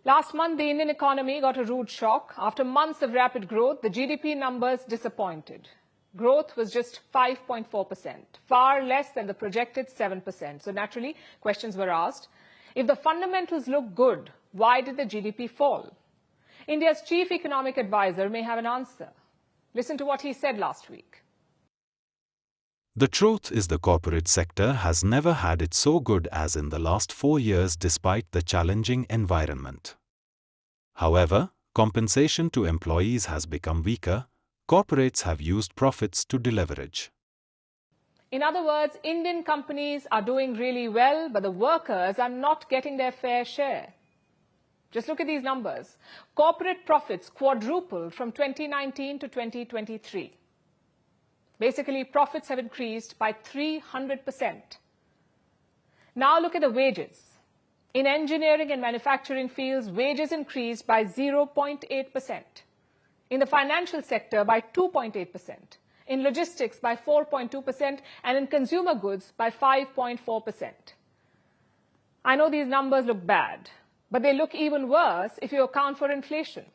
Last month, the Indian economy got a rude shock. After months of rapid growth, the GDP numbers disappointed. Growth was just 5.4%, far less than the projected 7%. So naturally, questions were asked. If the fundamentals look good, why did the GDP fall? India's chief economic advisor may have an answer. Listen to what he said last week. The truth is the corporate sector has never had it so good as in the last 4 years despite the challenging environment. However, compensation to employees has become weaker. Corporates have used profits to deleverage. In other words, Indian companies are doing really well, but the workers are not getting their fair share. Just look at these numbers. Corporate profits quadrupled from 2019 to 2023. Basically, profits have increased by 300%. Now look at the wages. In engineering and manufacturing fields, wages increased by 0.8%. In the financial sector, by 2.8%. In logistics, by 4.2%. And in consumer goods, by 5.4%. I know these numbers look bad, but they look even worse if you account for inflation.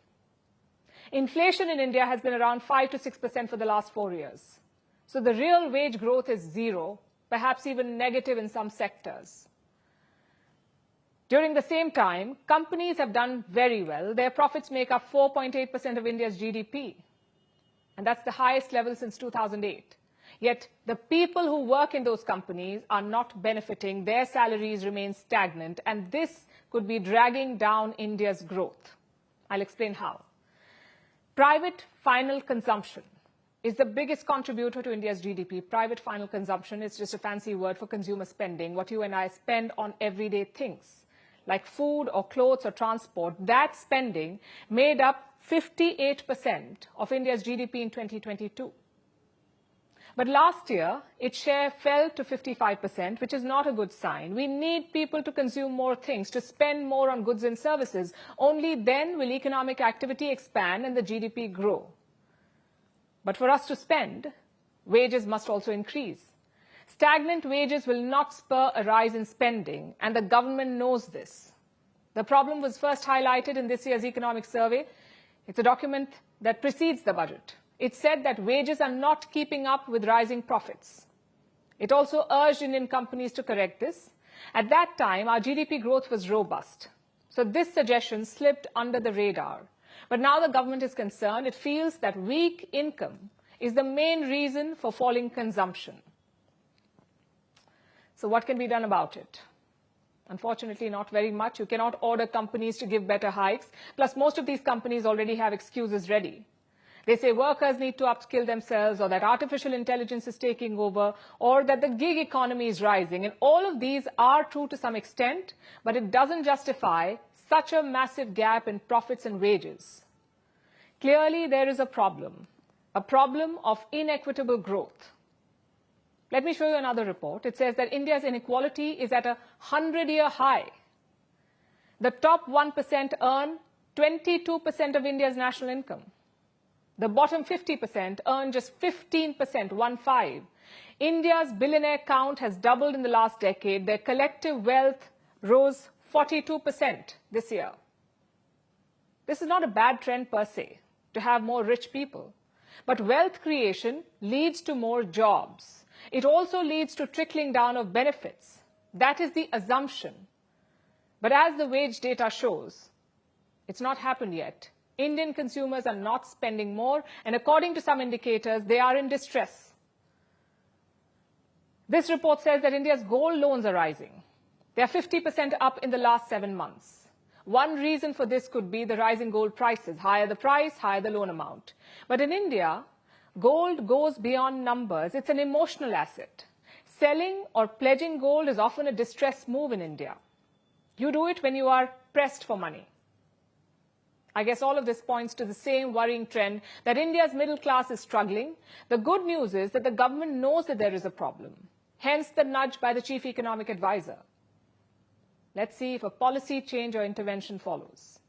Inflation in India has been around 5 to 6% for the last 4 years. So the real wage growth is zero, perhaps even negative in some sectors. During the same time, companies have done very well. Their profits make up 4.8% of India's GDP. And that's the highest level since 2008. Yet the people who work in those companies are not benefiting. Their salaries remain stagnant. And this could be dragging down India's growth. I'll explain how. Private final consumption is the biggest contributor to India's GDP. Private final consumption is just a fancy word for consumer spending, what you and I spend on everyday things, like food or clothes or transport. That spending made up 58% of India's GDP in 2022. But last year, its share fell to 55%, which is not a good sign. We need people to consume more things, to spend more on goods and services. Only then will economic activity expand and the GDP grow. But for us to spend, wages must also increase. Stagnant wages will not spur a rise in spending, and the government knows this. The problem was first highlighted in this year's economic survey. It's a document that precedes the budget. It said that wages are not keeping up with rising profits. It also urged Indian companies to correct this. At that time, our GDP growth was robust. So this suggestion slipped under the radar. But now the government is concerned. It feels that weak income is the main reason for falling consumption. So what can be done about it? Unfortunately, not very much. You cannot order companies to give better hikes. Plus, most of these companies already have excuses ready. They say workers need to upskill themselves, or that artificial intelligence is taking over, or that the gig economy is rising. And all of these are true to some extent, but it doesn't justify such a massive gap in profits and wages. Clearly, there is a problem of inequitable growth. Let me show you another report. It says that India's inequality is at a 100-year high. The top 1% earn 22% of India's national income. The bottom 50% earn just 15%, 1-5. India's billionaire count has doubled in the last decade. Their collective wealth rose 42% this year. This is not a bad trend per se, to have more rich people. But wealth creation leads to more jobs. It also leads to trickling down of benefits. That is the assumption. But as the wage data shows, it's not happened yet. Indian consumers are not spending more, and according to some indicators, they are in distress. This report says that India's gold loans are rising. They are 50% up in the last 7 months. One reason for this could be the rising gold prices. Higher the price, higher the loan amount. But in India, gold goes beyond numbers. It's an emotional asset. Selling or pledging gold is often a distress move in India. You do it when you are pressed for money. I guess all of this points to the same worrying trend that India's middle class is struggling. The good news is that the government knows that there is a problem. Hence the nudge by the chief economic advisor. Let's see if a policy change or intervention follows.